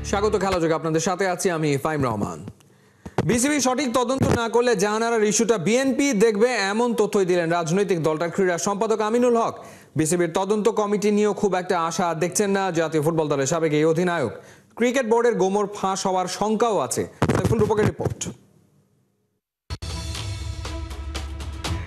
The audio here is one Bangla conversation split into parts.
স্বাগত খেলাযোগে আপনাদের সাথে আছি আমি ফাইম রহমান। বিসিবি সঠিক তদন্ত না করলে জাহানারার ইস্যুটা বিএনপি দেখবে এমন তথ্যই দিলেন রাজনৈতিক দলটার ক্রীড়া সম্পাদক আমিনুল হক। বিসিবির তদন্ত কমিটি নিয়েও খুব একটা আশা দেখছেন না জাতীয় ফুটবল দলের সাবেক এই অধিনায়ক। ক্রিকেট বোর্ডের গোমর ফাঁস হওয়ার শঙ্কাও আছে। সাইফুল রূপকের রিপোর্ট।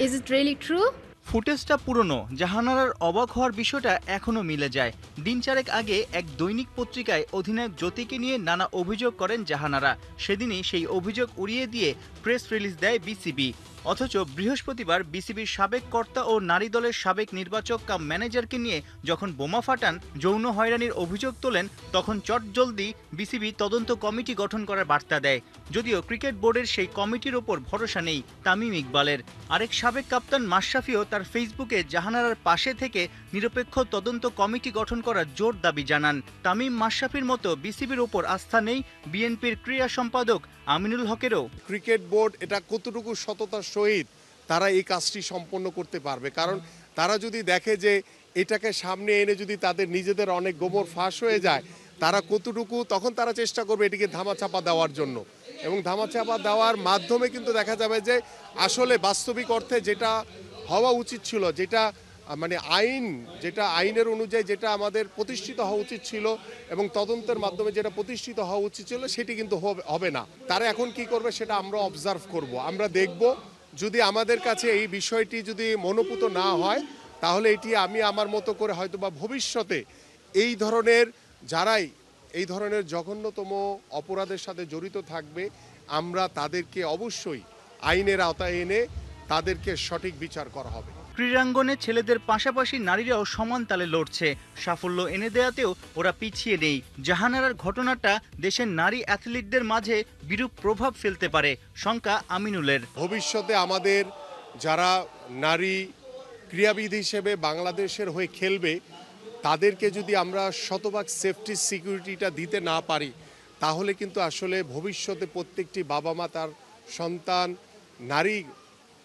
Is it really true? ফুটেজটা পুরনো, জাহানারার অবাক হওয়ার বিষয়টা এখনো মিলে যায়। দিন চারেক আগে এক দৈনিক পত্রিকায় অধিনায়ক জ্যোতিকে নিয়ে নানা অভিযোগ করেন জাহানারা। সেদিনই সেই অভিযোগ উড়িয়ে দিয়ে প্রেস রিলিজ দেয় বিসিবি। অথচ বৃহস্পতিবার বিসিবির সাবেক কর্তা ও নারী দলের সাবেক নির্বাচক কাম ম্যানেজারকে নিয়ে যখন বোমা ফাটান, যৌন হয়রানির অভিযোগ তোলেন, তখন চটজলদি বিসিবি তদন্ত কমিটি গঠন করার বার্তা দেয়। যদিও ক্রিকেট বোর্ডের সেই কমিটির ওপর ভরসা নেই তামিম ইকবালের। আরেক সাবেক কাপ্তান মাশরাফিও তার ফেসবুকে জাহানারার পাশে থেকে নিরপেক্ষ তদন্ত কমিটি গঠন করার জোর দাবি জানান। তামিম মাশরাফির মতো বিসিবির ওপর আস্থা নেই বিএনপির ক্রীড়া সম্পাদক আমিনুল হকেরও। ক্রিকেট বোর্ড এটা কতটুকু সততার সহিত তারা এই কাজটি সম্পন্ন করতে পারবে, কারণ তারা যদি দেখে যে এটাকে সামনে এনে যদি তাদের নিজেদের অনেক গোবর ফাঁস হয়ে যায়, তারা কতটুকু তখন তারা চেষ্টা করবে এটিকে ধামাচাপা দেওয়ার জন্য, এবং ধামাচাপা দেওয়ার মাধ্যমে কিন্তু দেখা যাবে যে আসলে বাস্তবিক অর্থে যেটা হওয়া উচিত ছিল, যেটা মানে আইনের অনুযায়ী যেটা আমাদের প্রতিষ্ঠিত হওয়া উচিত ছিল এবং তদন্তের মাধ্যমে যেটা প্রতিষ্ঠিত হওয়া উচিত ছিল সেটি কিন্তু হবে না। তারা এখন কি করবে সেটা আমরা অবজার্ভ করব, আমরা দেখব। যদি আমাদের কাছে এই বিষয়টি যদি মনোপুত না হয়, তাহলে এটি আমি আমার মতো করে হয়তোবা ভবিষ্যতে এই ধরনের যারাই এই ধরনের জঘন্যতম অপরাধের সাথে জড়িত থাকবে, আমরা তাদেরকে অবশ্যই আইনের আওতায় এনে তাদেরকে সঠিক বিচার করা হবে। ক্রীড়াঙ্গনে ছেলেদের পাশাপাশি নারীরাও সমান তালে লড়ছে। সাফল্য এনে দেয়াতেও ওরা পিছিয়ে নেই। জাহানারার ঘটনাটা দেশের নারী অ্যাথলিটদের মাঝে বিরূপ প্রভাব ফেলতে পারে শঙ্কা আমিনুলের। ভবিষ্যতে আমাদের যারা নারী ক্রীড়াবিদ হিসেবে বাংলাদেশের হয়ে খেলবে, তাদেরকে যদি আমরা শতভাগ সেফটি সিকিউরিটিটা দিতে না পারি, তাহলে কিন্তু আসলে ভবিষ্যতে প্রত্যেকটি বাবা মা তার সন্তান নারী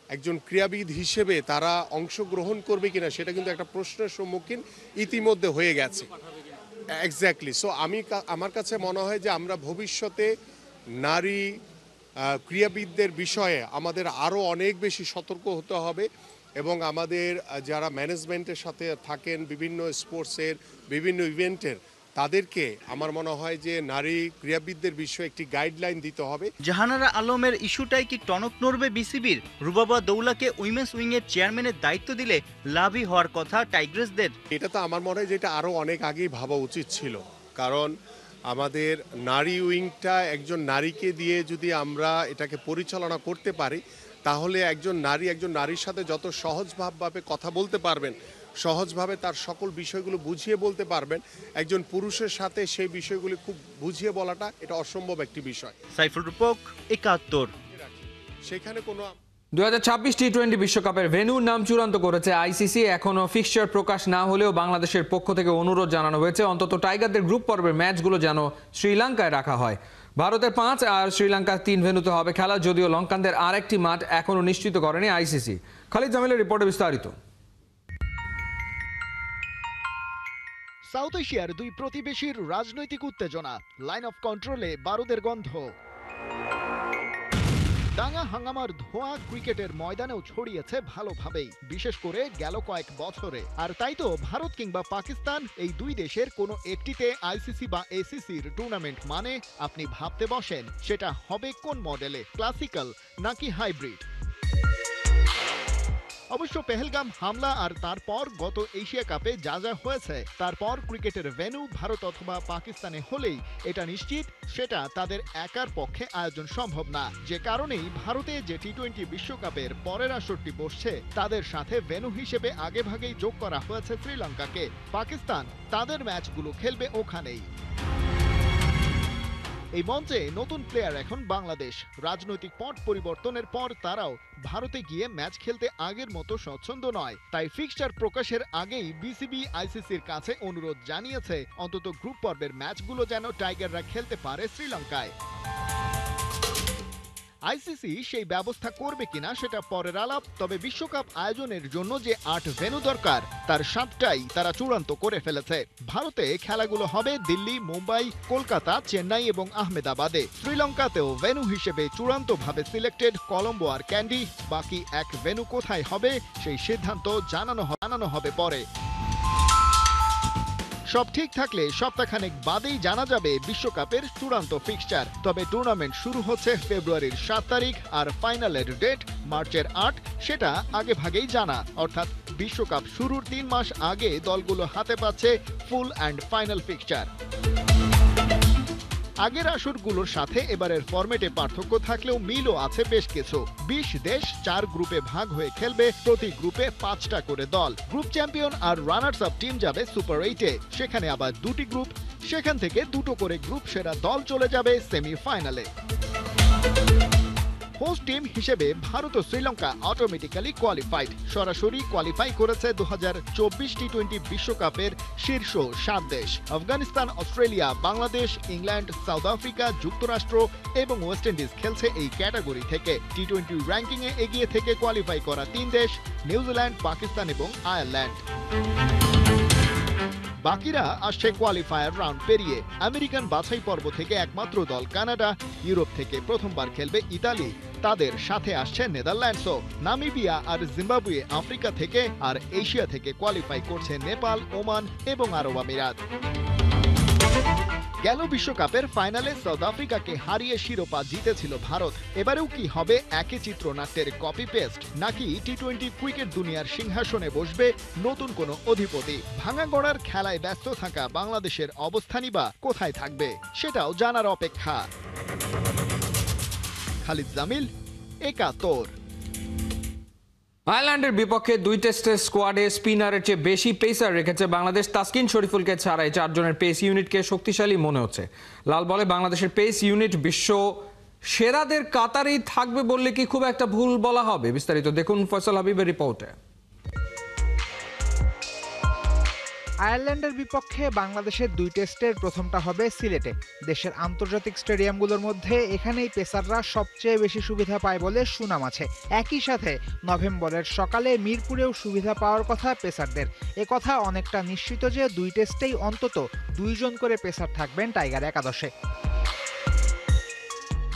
একজন ক্রীড়াবিদ হিসেবে তারা অংশগ্রহণ করবে কিনা সেটা কিন্তু একটা প্রশ্নের সম্মুখীন ইতিমধ্যে হয়ে গেছে। এক্স্যাক্টলি। সো আমার কাছে মনে হয় যে আমরা ভবিষ্যতে নারী ক্রীড়াবিদদের বিষয়ে আমাদের আরও অনেক বেশি সতর্ক হতে হবে, এবং আমাদের যারা ম্যানেজমেন্টের সাথে থাকেন বিভিন্ন স্পোর্টসের বিভিন্ন ইভেন্টের, তাদেরকে আমার মনে হয় যে নারী ক্রীড়াবিদদের বিষয়ে একটি গাইডলাইন দিতে হবে। জাহানারা আলমের ইস্যুটাই কি টনক নড়বে বিসিবির? রুবাবা দৌলাকে উইমেন্স উইংয়ের চেয়ারম্যানের দায়িত্ব দিলে লাভই হওয়ার কথা টাইগ্রেসদের। এটা তো আমার মনে হয় যে এটা আরও অনেক আগেই ভাবা উচিত ছিল, কারণ আমাদের নারী উইংটা একজন নারীকে দিয়ে যদি আমরা এটাকে পরিচালনা করতে পারি, তাহলে একজন নারীর সাথে যত সহজভাবে কথা বলতে পারবেন, সহজভাবে তার সকল বিষয়গুলো বুঝিয়ে বলতে পারবেন, একজন পুরুষের সাথে সেই বিষয়গুলি খুব বুঝিয়ে বলাটা এটা অসম্ভব একটি বিষয়। সাইফুল রূপক, ৭১। সেখানে কোনো 2026 টি-20 বিশ্বকাপের ভেন্যুর নাম চূড়ান্ত করেছে আইসিসি। এখনো ফিক্সচার প্রকাশ না হলেও বাংলাদেশের পক্ষ থেকে অনুরোধ জানানো হয়েছে অন্তত টাইগারদের গ্রুপ পর্বের ম্যাচগুলো যেন শ্রীলঙ্কায় রাখা হয়। ভারতের 5 আর শ্রীলঙ্কার 3 ভেন্যুতে হবে খেলা, যদিও লঙ্কানদের আরেকটি মাঠ এখনো নিশ্চিত করেনি আইসিসি। খালিদ জামিলের রিপোর্টে বিস্তারিত। সাউথ এশিয়ার দুই প্রতিবেশীর রাজনৈতিক উত্তেজনা, লাইন অফ কন্ট্রোলে বারুদের গন্ধ, দাঙ্গা হাঙ্গামার ধোঁয়া ক্রিকেটের ময়দানেও ছড়িয়েছে ভালোভাবেই, বিশেষ করে গেল কয়েক বছরে। আর তাই তো ভারত কিংবা পাকিস্তান, এই দুই দেশের কোনো একটিতে আইসিসি বা এসিসির টুর্নামেন্ট মানে আপনি ভাবতে বসেন সেটা হবে কোন মডেলে, ক্লাসিক্যাল নাকি হাইব্রিড। অবশ্য পেহেলগাম হামলা আর তারপর গত এশিয়া কাপে যা যা হয়েছে, তারপর ক্রিকেটের ভেন্যু ভারত অথবা পাকিস্তানে হলেই এটা নিশ্চিত সেটা তাদের একার পক্ষে আয়োজন সম্ভব না। যে কারণেই ভারতে যে টি-20 বিশ্বকাপের পরের আসরটি বসছে, তাদের সাথে ভেন্যু হিসেবে আগেভাগেই যোগ করা হয়েছে শ্রীলঙ্কাকে। পাকিস্তান তাদের ম্যাচগুলো খেলবে ওখানেই। এই মঞ্চে নতুন প্লেয়ার এখন বাংলাদেশ। রাজনৈতিক পট পরিবর্তনের পর তারাও ভারতে গিয়ে ম্যাচ খেলতে আগের মতো স্বচ্ছন্দ নয়। তাই ফিক্সচার প্রকাশের আগেই বিসিবি আইসিসির কাছে অনুরোধ জানিয়েছে অন্তত গ্রুপ পর্বের ম্যাচগুলো যেন টাইগাররা খেলতে পারে শ্রীলঙ্কায়। আইসিসি সেই ব্যবস্থা করবে কিনা সেটা পরের আলাপ। তবে বিশ্বকাপ আয়োজনের জন্য যে 8 ভেন্যু দরকার তার 7টাই তারা চূড়ান্ত করে ফেলেছে। ভারতে খেলাগুলো হবে দিল্লি, মুম্বাই, কলকাতা, চেন্নাই এবং আহমেদাবাদে। শ্রীলঙ্কাতেও ভেন্যু হিসেবে চূড়ান্তভাবে সিলেক্টেড কলম্বো আর ক্যান্ডি। বাকি এক ভেন্যু কোথায় হবে সেই সিদ্ধান্ত জানানো হবে পরে। সব ঠিক থাকলে সপ্তাহখানেক বাদেই জানা যাবে বিশ্বকাপের চূড়ান্ত ফিক্সচার। তবে টুর্নামেন্ট শুরু হচ্ছে ফেব্রুয়ারির 7 তারিখ আর ফাইনালের ডেট মার্চের 8, সেটা আগে ভাগেই জানা। অর্থাৎ বিশ্বকাপ শুরুর 3 মাস আগে দলগুলো হাতে পাচ্ছে ফুল অ্যান্ড ফাইনাল ফিক্সচার। আগের আসরগুলোর সাথে এবারের ফরম্যাটে পার্থক্য থাকলেও মিলও আছে বেশ কিছু। 20 দেশ 4 গ্রুপে ভাগ হয়ে খেলবে, প্রতি গ্রুপে 5টা করে দল। গ্রুপ চ্যাম্পিয়ন আর রানার্স আপ টিম যাবে সুপার 8-এ, সেখানে আবার 2টি গ্রুপ, সেখান থেকে 2টো করে গ্রুপ সেরা দল চলে যাবে সেমিফাইনালে। হোস্ট টিম হিসেবে ভারত ও শ্রীলঙ্কা অটোমেটিক্যালি কোয়ালিফাইড। সরাসরি কোয়ালিফাই করেছে 2024 টি-20 বিশ্বকাপের শীর্ষ 7 দেশ। Afghanistan, Australia, Bangladesh, England, south Africa, যুক্তরাষ্ট্র এবং ওয়েস্ট ইন্ডিজ খেলছে এই ক্যাটাগরি থেকে। টি-20 র্যাঙ্কিংয়ে এগিয়ে থেকে কোয়ালিফাই করা 3 দেশ নিউজিল্যান্ড, পাকিস্তান এবং আয়ারল্যান্ড। বাকিরা আসছে কোয়ালিফায়ার রাউন্ড পেরিয়ে। আমেরিকান বাছাই পর্ব থেকে একমাত্র দল কানাডা, ইউরোপ থেকে প্রথমবার খেলবে ইতালি, তাদের সাথে আসছে নেদারল্যান্ডসও। নামিবিয়া আর জিম্বাবুয়ে আফ্রিকা থেকে, আর এশিয়া থেকে কোয়ালিফাই করছে নেপাল, ওমান এবং আরব আমিরাত। গেল বিশ্বকাপের ফাইনালে সাউথ আফ্রিকাকে হারিয়ে শিরোপা জিতেছিল ভারত। এবারেও কি হবে একই চিত্রনাট্যের কপি পেস্ট, নাকি টি-20 ক্রিকেট দুনিয়ার সিংহাসনে বসবে নতুন কোনো অধিপতি? ভাঙা গড়ার খেলায় ব্যস্ত থাকা বাংলাদেশের অবস্থানই বা কোথায় থাকবে সেটাও জানার অপেক্ষা। খালিদ জামিল, একাত্তর। আয়ারল্যান্ডের বিপক্ষে 2 টেস্টের স্কোয়াডে স্পিনারের চেয়ে বেশি পেসার রেখেছে বাংলাদেশ। তাসকিন শরীফুলকে ছাড়াই 4 জনের পেস ইউনিটকে শক্তিশালী মনে হচ্ছে। লাল বলে বাংলাদেশের পেস ইউনিট বিশ্ব সেরাদের কাতারেই থাকবে বললে কি খুব একটা ভুল বলা হবে? বিস্তারিত দেখুন ফয়সাল হাবিবের রিপোর্টে। আয়ারল্যান্ডের বিপক্ষে বাংলাদেশের 2 টেস্টের প্রথমটা হবে সিলেটে। দেশের আন্তর্জাতিক স্টেডিয়ামগুলোর মধ্যে এখানেই পেসাররা সবচেয়ে বেশি সুবিধা পায় বলে সুনাম আছে। একই সাথে নভেম্বরের সকালে মিরপুরেও সুবিধা পাওয়ার কথা পেসারদের। একথা অনেকটা নিশ্চিত যে 2 টেস্টেই অন্তত 2 জন করে পেসার থাকবেন টাইগার একাদশে।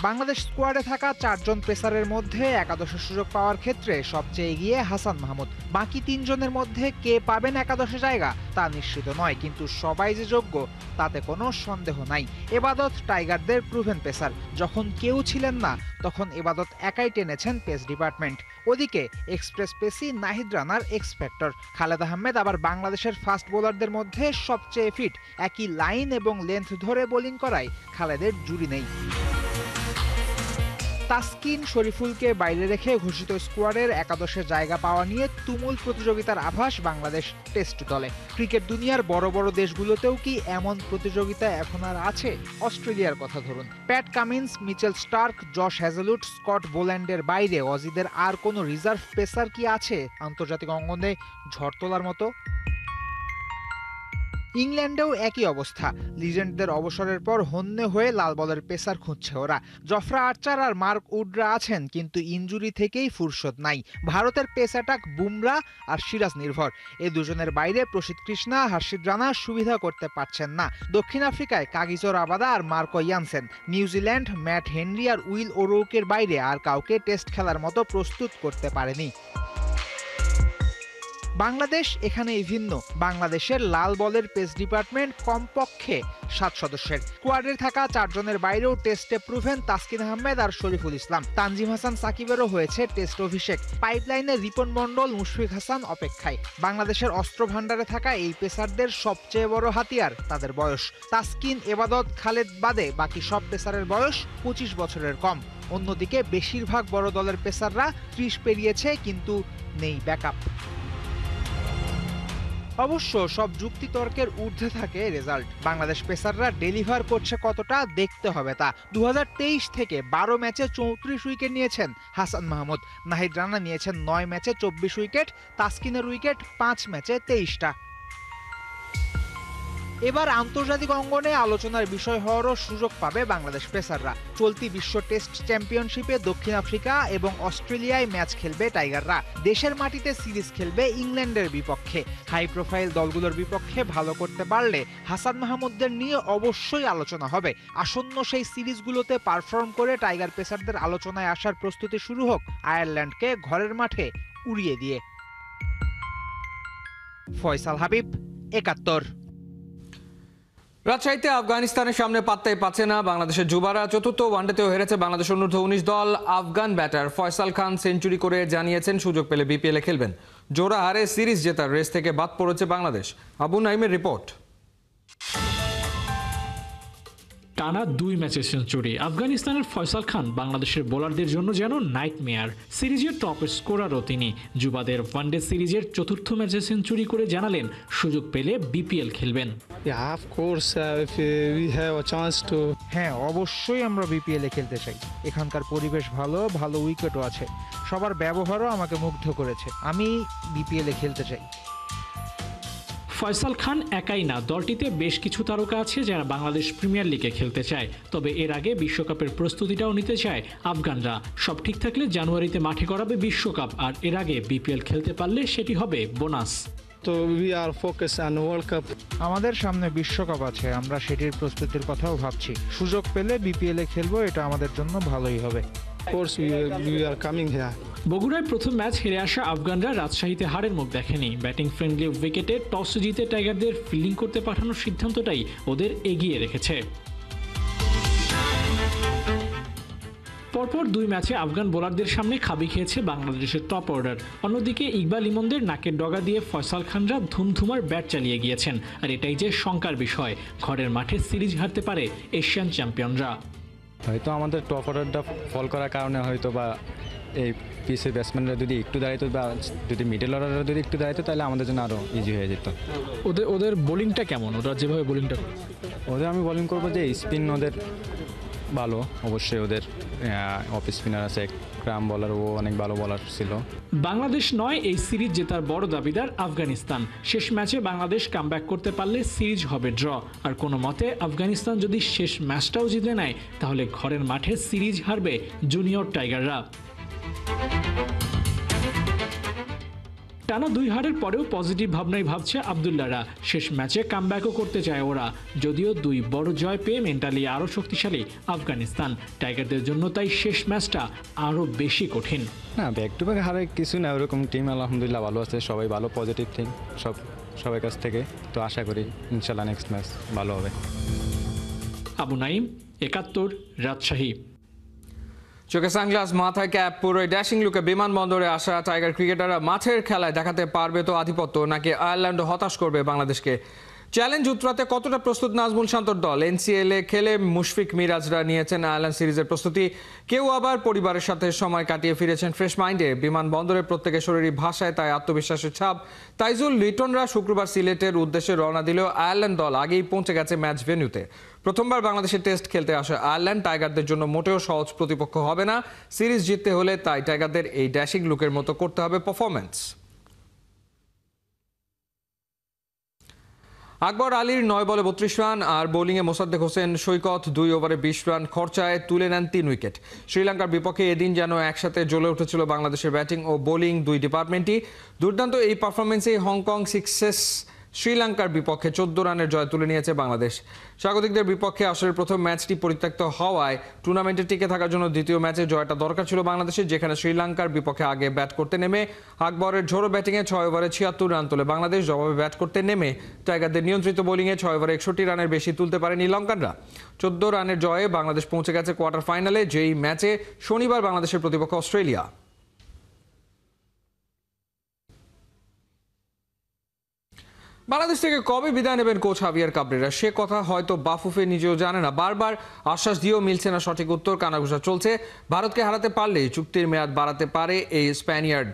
বাংলাদেশ স্কোয়াডে থাকা 4 জন পেসারের মধ্যে একাদশে সুযোগ পাওয়ার ক্ষেত্রে সবচেয়ে এগিয়ে হাসান মাহমুদ। বাকি 3 জনের মধ্যে কে পাবেন একাদশে জায়গা তা নিশ্চিত নয়, কিন্তু সবাই যে যোগ্য তাতে কোনো সন্দেহ নাই। এবাদত টাইগারদের প্রুভেন পেসার। যখন কেউ ছিলেন না তখন এবাদত একাই টেনেছেন পেস ডিপার্টমেন্ট। ওদিকে এক্সপ্রেস পেসি নাহিদ রানার এক্সপেক্টর। খালেদ আহমেদ আবার বাংলাদেশের ফাস্ট বোলারদের মধ্যে সবচেয়ে ফিট। একই লাইন এবং লেন্থ ধরে বোলিং করায় খালেদের জুড়ি নেই। তাসকিন শরীফুলকে বাইরে রেখে ঘোষিত স্কোয়াডের একাদশে জায়গা পাওয়া নিয়ে তুমুল প্রতিযোগিতার আভাস বাংলাদেশ টেস্ট দলে। ক্রিকেট দুনিয়ার বড় বড় দেশগুলোতেও কি এমন প্রতিযোগিতা এখন আর আছে? অস্ট্রেলিয়ার কথা ধরুন, Pat Cummins, Mitchell Starc, Josh Hazlewood, Scott বোল্যান্ডের বাইরে অজিদের আর কোনো রিজার্ভ পেসার কি আছে আন্তর্জাতিক অঙ্গনে ঝড় তোলার মতো? ইংল্যান্ডেও একই অবস্থা। লিজেন্ডদের অবসরের পর হন্যে হয়ে লাল বলের পেসার খুঁজছে ওরা। জফরা আর্চার আর মার্ক উডরা আছেন, কিন্তু ইনজুরি থেকেই ফুরসত নাই। ভারতের পেস অ্যাটাক বুমরা আর সিরাজ নির্ভর। এই দুজনের বাইরে প্রসিদ্ধ কৃষ্ণা, হর্ষিত রানা সুবিধা করতে পারছেন না। দক্ষিণ আফ্রিকায় কাগিজো রাবাদা আর Marco Jansen. New Zealand Matt Henry আর উইল ওরোকের বাইরে আর কাউকে টেস্ট খেলার মতো প্রস্তুত করতে পারেনি। বাংলাদেশ এখানেই ভিন্ন। বাংলাদেশের লাল বলের পেস ডিপার্টমেন্ট কমপক্ষে 7 সদস্যের। স্কোয়াডে থাকা 4 জনের বাইরেও টেস্টে প্রুভেন তাসকিন আহমেদ আর শরীফুল ইসলাম। তানজিম হাসান সাকিবেরও হয়েছে টেস্ট অভিষেক। পাইপলাইনে রিপন মণ্ডল, মুশফিক হাসান অপেক্ষায়। বাংলাদেশের অস্ত্র ভান্ডারে থাকা এই পেসারদের সবচেয়ে বড় হাতিয়ার তাদের বয়স। তাসকিন, এবাদত, খালেদ বাদে বাকি সব পেসারের বয়স 25 বছরের কম। অন্যদিকে বেশিরভাগ বড় দলের পেসাররা 30 পেরিয়েছে, কিন্তু নেই ব্যাকআপ। অবশ্য সব যুক্তিতর্কের ঊর্ধ্বে থাকে রেজাল্ট। বাংলাদেশ পেসাররা ডেলিভার করছে কতটা দেখতে হবে তা। 2023 থেকে 12 ম্যাচে 34 উইকেট নিয়েছেন হাসান মাহমুদ। নাহিদ রানা নিয়েছেন 9 ম্যাচে 24 উইকেট। তাসকিনের উইকেট 5 ম্যাচে 23টা। এবার আন্তর্জাতিক অঙ্গনে আলোচনার বিষয় হওয়ারও সুযোগ পাবে বাংলাদেশ পেসাররা। চলতি বিশ্ব টেস্ট চ্যাম্পিয়নশিপে দক্ষিণ আফ্রিকা এবং অস্ট্রেলিয়ায় ম্যাচ খেলবে টাইগাররা। দেশের মাটিতে সিরিজ খেলবে ইংল্যান্ডের বিপক্ষে। হাই প্রোফাইল দলগুলোর বিপক্ষে ভালো করতে পারলে হাসান মাহমুদদের নিয়ে অবশ্যই আলোচনা হবে। আসন্ন সেই সিরিজগুলোতে পারফর্ম করে টাইগার পেসারদের আলোচনায় আসার প্রস্তুতি শুরু হোক আয়ারল্যান্ডকে ঘরের মাঠে উড়িয়ে দিয়ে। ফয়সাল হাবিব, ৭১। রাজশাহীতে আফগানিস্তানের সামনে পাত্তাই পাচ্ছে না বাংলাদেশের যুবারা। চতুর্থ ওয়ানডেতেও হেরেছে বাংলাদেশ অনূর্ধ্ব-19 দল। আফগান ব্যাটার ফয়সাল খান সেঞ্চুরি করে জানিয়েছেন সুযোগ পেলে বিপিএলে খেলবেন। জোড়া হারে সিরিজ জেতার রেস থেকে বাদ পড়েছে বাংলাদেশ। আবু নাইমের রিপোর্ট। টানা 2 ম্যাচে সেঞ্চুরি আফগানিস্তানের ফয়সাল খান বাংলাদেশের বোলারদের জন্য যেন নাইটমেয়ার। সিরিজের টপ স্কোরারও তিনি। যুবাদের ওয়ানডে সিরিজের চতুর্থ ম্যাচে সেঞ্চুরি করে জানালেন সুযোগ পেলে বিপিএল খেলবেন। হ্যাঁ, অবশ্যই আমরা বিপিএলে খেলতে চাই। এখানকার পরিবেশ ভালো, ভালো উইকেটও আছে। সবার ব্যবহারও আমাকে মুগ্ধ করেছে। আমি বিপিএলে খেলতে চাই। ফয়সাল খান একাই না, দলটিতে বেশ কিছু তারকা আছে যারা বাংলাদেশ প্রিমিয়ার লিগে খেলতে চায়। তবে এর আগে বিশ্বকাপের প্রস্তুতিটাও নিতে চায় আফগানরা। সব ঠিক থাকলে জানুয়ারিতে মাঠে গড়াবে বিশ্বকাপ, আর এর আগে বিপিএল খেলতে পারলে সেটি হবে বোনাস। আমাদের সামনে বিশ্বকাপ আছে, আমরা সেটির প্রস্তুতির কথাও ভাবছি। সুযোগ পেলে বিপিএলে খেলবো, এটা আমাদের জন্য ভালোই হবে। বগুড়ায় প্রথম ম্যাচ হেরে আসা আফগানরা রাজশাহীতে হারের মুখ দেখেনি। ব্যাটিং ফ্রেন্ডলি উইকেটে টস জিতে টাইগারদের ফিল্ডিং করতে পাঠানোর সিদ্ধান্তটাই ওদের এগিয়ে রেখেছে। পরপর 2 ম্যাচে আফগান বোলারদের সামনে খাবি খেয়েছে বাংলাদেশের টপ অর্ডার। অন্যদিকে ইকবাল ইমনদের নাকের ডগা দিয়ে ফয়সাল খানরা ধুমধুমার ব্যাট চালিয়ে গিয়েছেন। আর এটাই যে শঙ্কার বিষয়, ঘরের মাঠে সিরিজ হারতে পারে এশিয়ান চ্যাম্পিয়নরা। হয়তো আমাদের টপ অর্ডারটা ফল করার কারণে হয়তো বা এই পিসের ব্যাটসম্যানরা যদি একটু দাঁড়াইতো বা যদি মিডল অর্ডাররা যদি একটু দাঁড়াইতো তাহলে আমাদের জন্য আরও ইজি হয়ে যেত। ওদের বোলিংটা কেমন? ওরা যেভাবে বোলিংটা ওদের আমি বোলিং করবো যে স্পিন ওদের ভালো, অবশ্যই ওদের অফ স্পিনার আছে, ক্রাম বলার, ও অনেক ভালো বলার ছিল। বাংলাদেশ নয়, এই সিরিজ জেতার বড় দাবিদার আফগানিস্তান। শেষ ম্যাচে বাংলাদেশ কামব্যাক করতে পারলে সিরিজ হবে ড্র। আর কোনো মতে আফগানিস্তান যদি শেষ ম্যাচটাও জিতে নেয় তাহলে ঘরের মাঠে সিরিজ হারবে জুনিয়র টাইগাররা। টানা 2 হারের পরেও পজিটিভ ভাবনাই ভাবছে আবদুল্লাহরা। শেষ ম্যাচে কামব্যাকও করতে চায় ওরা। যদিও 2 বড় জয় পেয়ে মেন্টালি আরও শক্তিশালী আফগানিস্তান। টাইগারদের জন্য তাই শেষ ম্যাচটা আরও বেশি কঠিন। না, ব্যাক টু ব্যাক হারে কিছু না, ওরকম টিম আলহামদুলিল্লাহ ভালো আছে, সবাই ভালো, পজিটিভ থিং সবার কাছ থেকে। তো আশা করি ইনশাল্লাহ নেক্সট ম্যাচ ভালো হবে। আবু নাইম, ৭১, রাজশাহী। চোখে সানগ্লাস, মাথায় ক্যাপ, পুরোই ড্যাশিং লুকে বিমানবন্দরে আসা টাইগার ক্রিকেটাররা মাঠের খেলায় দেখাতে পারবে তো আধিপত্য, নাকি আয়ারল্যান্ড হতাশ করবে বাংলাদেশকে? চ্যালেঞ্জ উতরাতে কতটা প্রস্তুত নাজমুল শান্তর দল? এনসিএলে খেলে মুশফিক মিরাজরা নিয়েছেন আয়ারল্যান্ড সিরিজের প্রস্তুতি। কেউ আবার পরিবারের সাথে সময় কাটিয়ে ফিরেছেন ফ্রেশ মাইন্ডে। বিমানবন্দরে প্রত্যেকের শরীরী ভাষায় তাই আত্মবিশ্বাসের ছাপ। তাইজুল লিটনরা শুক্রবার সিলেটের উদ্দেশ্যে রওনা দিলেও আয়ারল্যান্ড দল আগেই পৌঁছে গেছে ম্যাচ ভেন্যুতে। প্রথমবার বাংলাদেশের টেস্ট খেলতে আসা আয়ারল্যান্ড টাইগারদের জন্য মোটেও সহজ প্রতিপক্ষ হবে না। সিরিজ জিততে হলে তাই টাইগারদের এই ড্যাশিং লুকের মতো করতে হবে পারফরম্যান্স। আকবর আলীর 9 বলে 32 রান আর বোলিংয়ে মোসাদ্দেক হোসেন সৈকত 2 ওভারে 20 রান খরচায় তুলে নেন 3 উইকেট। শ্রীলঙ্কার বিপক্ষে এদিন যেন একসাথে জ্বলে উঠেছিল বাংলাদেশের ব্যাটিং ও বোলিং 2 ডিপার্টমেন্টই। দুর্দান্ত এই পারফরমেন্সেই হংকং সিক্সেস শ্রীলঙ্কার বিপক্ষে 14 রানের জয় তুলে নিয়েছে বাংলাদেশ। স্বাগতিকদের বিপক্ষে আসরের প্রথম ম্যাচটি পরিত্যক্ত হওয়ায় টুর্নামেন্টে টিকে থাকার জন্য দ্বিতীয় ম্যাচে জয়টা দরকার ছিল বাংলাদেশের, যেখানে শ্রীলঙ্কার বিপক্ষে আগে ব্যাট করতে নেমে আকবরের ঝোড়ো ব্যাটিংয়ে 6 ওভারে 76 রান তোলে বাংলাদেশ। জবাবে ব্যাট করতে নেমে টাইগারদের নিয়ন্ত্রিত বোলিংয়ে 6 ওভারে 61 রানের বেশি তুলতে পারেনি লঙ্কানরা। 14 রানের জয়ে বাংলাদেশ পৌঁছে গেছে কোয়ার্টার ফাইনালে, যেই ম্যাচে শনিবার বাংলাদেশের প্রতিপক্ষ অস্ট্রেলিয়া। বাংলাদেশ থেকে কবে বিদায় নেবেন কোচ হাভিয়ার কাবরেরা, সে কথা হয়তো বাফুফে নিজেও জানে না। বারবার আশ্বাস দিয়েও মিলছে না সঠিক উত্তর, কানাঘুষা চলছে। ভারতকে হারাতে পারলেই চুক্তির মেয়াদ বাড়াতে পারে এই স্প্যানিয়ার্ড,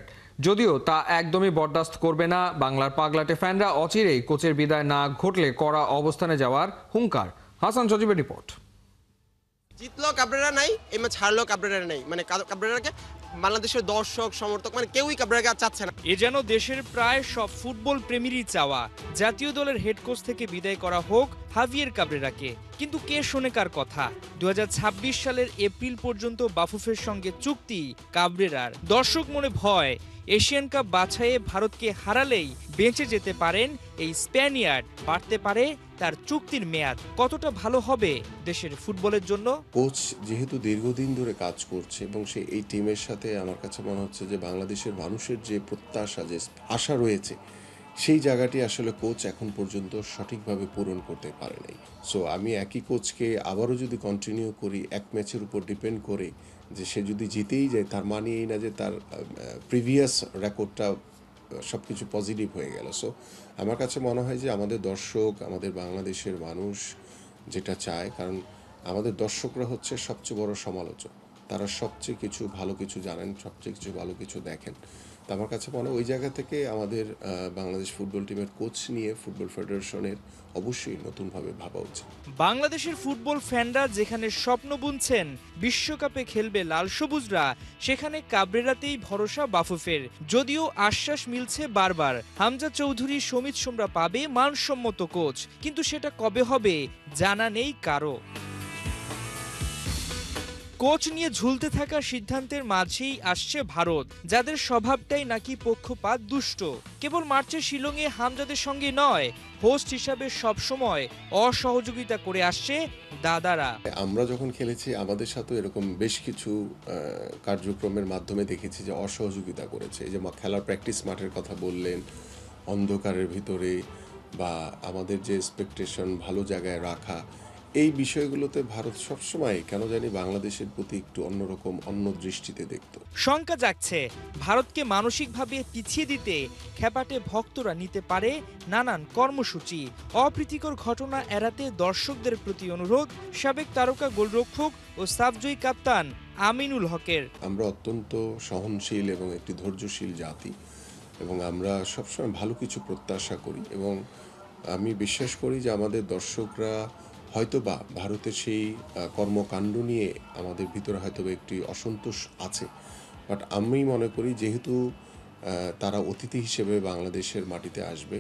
যদিও তা একদমই বরদাস্ত করবে না বাংলার পাগলাটে ফ্যানরা। অচিরেই কোচের বিদায় না ঘটলে কড়া অবস্থানে যাওয়ার হুঙ্কার। হাসান সজীবের রিপোর্ট। জিতলো কাবরেরা নাই, এই ম্যাচ হারলো কাবরেরা নাই, মানে কাবরেরাকে বাংলাদেশের দর্শক সমর্থক মানে কেউই কাবরেরাকে আর চাচ্ছে না। এ যেন দেশের প্রায় সব ফুটবল প্রেমীরই চাওয়া, জাতীয় দলের হেড কোচ থেকে বিদায় করা হোক হাভিয়ের কাবরেরাকে। কিন্তু কে শোনে কার কথা? 2026 সালের এপ্রিল পর্যন্ত বাফুফের সঙ্গে চুক্তি কাবরেরার। দর্শক মনে ভয়, এশিয়ান কাপ বাছাইয়ে ভারতকে হারালেই বেঁচে যেতে পারেন এই স্প্যানিয়ার্ড, বাড়তে পারে তার চুক্তির মেয়াদ। কতটা ভালো হবে দেশের ফুটবলের জন্য? কোচ যেহেতু দীর্ঘদিন ধরে কাজ করছে এবং সে এই টিমের সাথে আমার কাছে মনে হচ্ছে যে বাংলাদেশের মানুষের যে প্রত্যাশা, যে আশা রয়েছে, সেই জায়গাটি আসলে কোচ এখন পর্যন্ত সঠিকভাবে পূরণ করতে পারে নাই। সো আমি একই কোচকে আবারও যদি কন্টিনিউ করি এক ম্যাচের উপর ডিপেন্ড করে, যে সে যদি জিতেই যায় তার মানে এই না যে তার প্রিভিয়াস রেকর্ডটা সব কিছু পজিটিভ হয়ে গেল। সো আমার কাছে মনে হয় যে আমাদের দর্শক, আমাদের বাংলাদেশের মানুষ যেটা চায়, কারণ আমাদের দর্শকরা হচ্ছে সবচেয়ে বড় সমালোচক, তারা সবচেয়ে কিছু ভালো কিছু জানেন, সবচেয়ে কিছু ভালো কিছু দেখেন। তো আমার কাছে মনে হয় ওই জায়গা থেকে আমাদের বাংলাদেশ ফুটবল টিমের কোচ নিয়ে ফুটবল ফেডারেশনের অবশ্যই নতুনভাবে ভাবা উচিত। বাংলাদেশের ফুটবল ফ্যানরা যেখানে স্বপ্ন বুনছেন বিশ্বকাপে খেলবে লাল সবুজরা, সেখানে কাবরেরাতেই ভরসা বাফুফের। যদিও আশ্বাস মিলছে বারবার, হামজা চৌধুরী, সমিত সোমরা পাবে মানসম্মত কোচ, কিন্তু সেটা কবে হবে জানা নেই কারো। কোচ নিয়ে ঝুলতে থাকা সিদ্ধান্তের মাঝেই আসছে ভারত, যাদের স্বভাবটাই নাকি পক্ষপাত দুষ্ট। কেবল মার্চে শিলংয়ে হামজাদের সঙ্গে নয়, হোস্ট হিসাবে সবসময় অসহযোগিতা করে আসছে দাদারা। আমরা যখন খেলেছি আমাদের সাথে এরকম বেশ কিছু কার্যক্রমের মাধ্যমে দেখেছি যে অসহযোগিতা করেছে। এই যে খেলার প্র্যাকটিস মাঠের কথা বললেন, অন্ধকারের ভিতরে বা আমাদের যে এক্সপেকটেশন ভালো জায়গায় রাখা, এই বিষয়গুলোতে ভারত সবসময় কেন জানি বাংলাদেশের প্রতি একটু অন্যরকম, অন্য দৃষ্টিতে দেখত। শঙ্কা জাগছে ভারতকে মানসিকভাবে পিছিয়ে দিতে খেপাটে ভক্তরা নিতে পারে নানান কর্মসূচি। অপ্রীতিকর ঘটনা এড়াতে দর্শকদের প্রতি অনুরোধ সাবেক তারকা গোলরক্ষক ও সাফজয়ী কাপ্তান আমিনুল হকের। আমরা অত্যন্ত সহনশীল এবং একটি ধৈর্যশীল জাতি এবং আমরা সবসময় ভালো কিছু প্রত্যাশা করি এবং আমি বিশ্বাস করি যে আমাদের দর্শকরা হয়তোবা ভারতের সেই কর্মকাণ্ড নিয়ে আমাদের ভিতরে হয়তোবা একটি অসন্তোষ আছে, বাট আমি মনে করি যেহেতু তারা অতিথি হিসেবে বাংলাদেশের মাটিতে আসবে,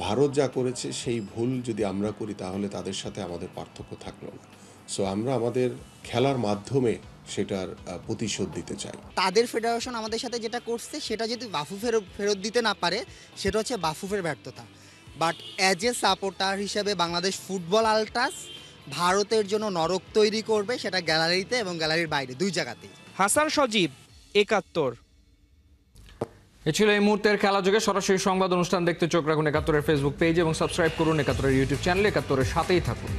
ভারত যা করেছে সেই ভুল যদি আমরা করি তাহলে তাদের সাথে আমাদের পার্থক্য থাকলো না। সো আমরা আমাদের খেলার মাধ্যমে সেটার প্রতিশোধ দিতে চাই। তাদের ফেডারেশন আমাদের সাথে যেটা করছে সেটা যদি বাফু ফেরত দিতে না পারে, সেটা হচ্ছে বাফুফের ব্যর্থতা। বাট অ্যাজ এ সাপোর্টার হিসেবে বাংলাদেশ ফুটবল আলট্রাস ভারতের জন্য নরক তৈরি করবে, সেটা গ্যালারিতে এবং গ্যালারির বাইরে, দুই জায়গাতেই। হাসান সজীব, ৭১। এ ছিল এই মুহূর্তের খেলা যোগে সরাসরি সংবাদ অনুষ্ঠান দেখতে চোখ রাখুন ৭১-এর ফেসবুক পেজ এবং সাবস্ক্রাইব করুন ৭১-এর ইউটিউব চ্যানেল। ৭১-এর সাথেই থাকুন।